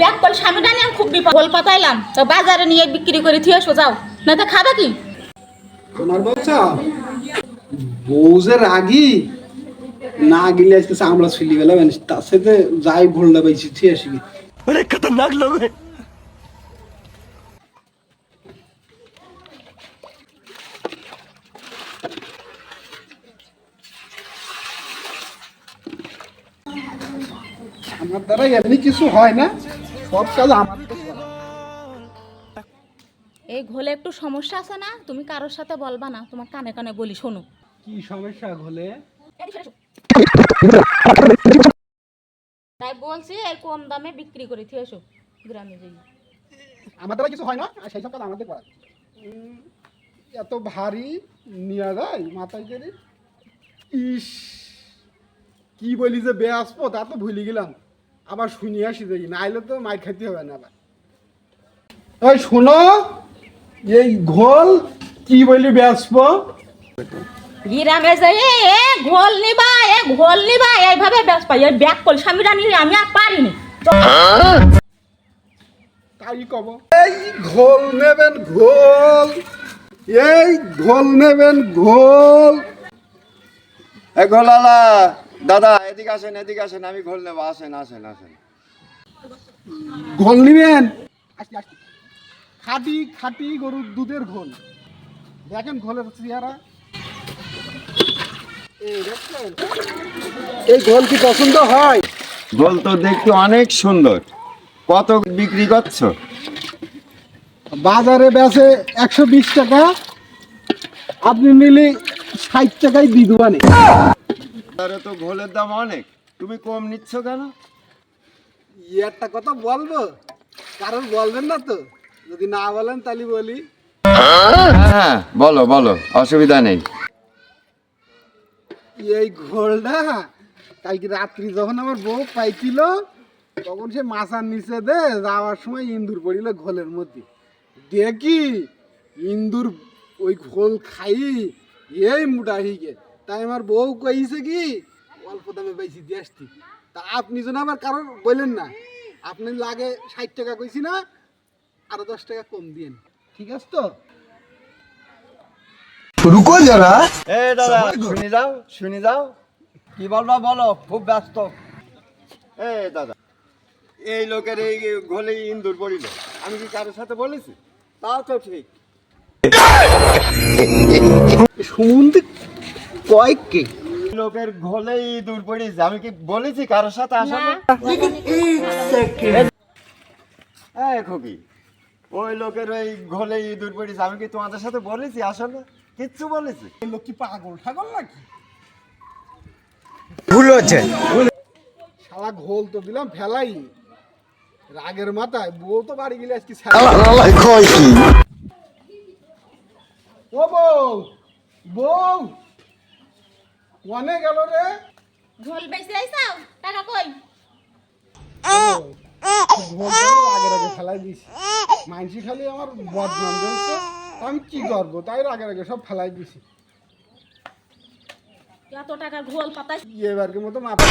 Bag call স্বামী জানি আমি খুব বিপদ গোল পাতাইলাম তো বাজারে নিয়ে বিক্রি করে থিয়ে এসো যাও না তো খাবে কি তোমার বাচ্চা বউজে রাগি না গিলে আজকে চামড়া ছিলি গেল তার সাথে যাই ভুলটা পাইছি ঠিক আছে अरे खतरनाक लोग हैं। আমার দ্বারা এমনি কিছু হয় না সব কাজ আমার এই ঘোলে একটু সমস্যা আছে না তুমি কারোর সাথে বলবা না তোমার কানে কানে বলি শোনো কি সমস্যা হলে তাই বলছি এই কম দামে বিক্রি করে থিয়ে এসো গ্রামে যাই আমার দ্বারা কিছু হয় না আর সেই সব কাজ আমাদের করা এত ভারী নিয়ে যায় মাথায় করে ইস কি বলি যে বে আসবো তা তো ভুলে গেলাম আবার শুনিয়ে আসি দেখি নাইলে তো মাইর খাইতে হবে না আবার ওই শোনো এই ঘোল কি বলি বেসবো গ্রামে যাই এ ঘোল নিবা এইভাবে ব্যাস পাই এই ব্যাগ কল স্বামীরা নিলে আমি আর পারিনি তাই কব এই ঘোল নেবেন ঘোল এই ঘোল নেবেন ঘোল এ ঘোলালা দাদা এদিকে আসেন আমি ঘোল নেবো আসেন ঘোল নিবেন খাঁটি খাঁটি গরুর দুধের ঘোল দেখেন ঘোলের চেহারা এই দেখছেন এই ঘোল কি পছন্দ হয় ঘোল তো দেখতে অনেক সুন্দর কত বিক্রি করছো বাজারে বেচে 120 টাকা আপনি নিলে 60 টাকায় দিয়ে দেবানে তারে তো ঘোলের দাম অনেক তুমি কম নিচ্ছ কেন একটা কথা বলবো কারণ বলবেন না তো যদি না বলেন তাহলে বলি হ্যাঁ বলো অসুবিধা নেই এই ঘোলটা কালকে রাত্রি যখন আমার বউ পাইছিল তখন সে মাছার নিচে দে যাওয়ার সময় ইন্দুর পড়িল ঘোলের মধ্যে দেখি ইন্দুর ওই ঘোল খাই এই মোটা হিগে তাই আমার বউ কইছে কি অল্প দামে পাইছি দিয়ে আসতি তা আপনি যেন আবার কারোর বললেন না আপনি লাগে 60 টাকা কইছি না আরো 10 টাকা কম দিয়েন ঠিক আছে তো रुको जरा। এ দাদা শুনি যাও কি বলবা বলো খুব ব্যস্ত এ দাদা এই লোকের এই ঘোলে ইন্দুর পড়িল আমি কি কারোর সাথে বলেছি তাও তো ঠিক সুমন্দি কয়েককে লোকের ঘোলে ইঁদুর পড়িয়েছে আমি কি বলেছি কারোর সাথে আসা না এই খুকি ওই লোকের ওই ঘোলে ইঁদুর পড়িয়েছে আমি কি তোমাদের সাথে বলেছি আসো না কিচ্ছু বলেছি এই লোক কি পাগল ঠাগল নাকি ভুল হচ্ছে শালা ঘোল তো দিলাম ফেলাই রাগের মাথায় বউ তো বাড়ি গেলে আজকে কয় কি ও বউ বউ অনেক গেল রে ঘোল বেশি আইসাও টাকা কই আগের আগে ফেলাই দিস মানসি খালি আমার বদনাম দিচ্ছে আমি কি করবো তাই আগের আগে সব ফেলাই দিছি এত টাকার ঘোল পাতাই এবারকে মতো মাথা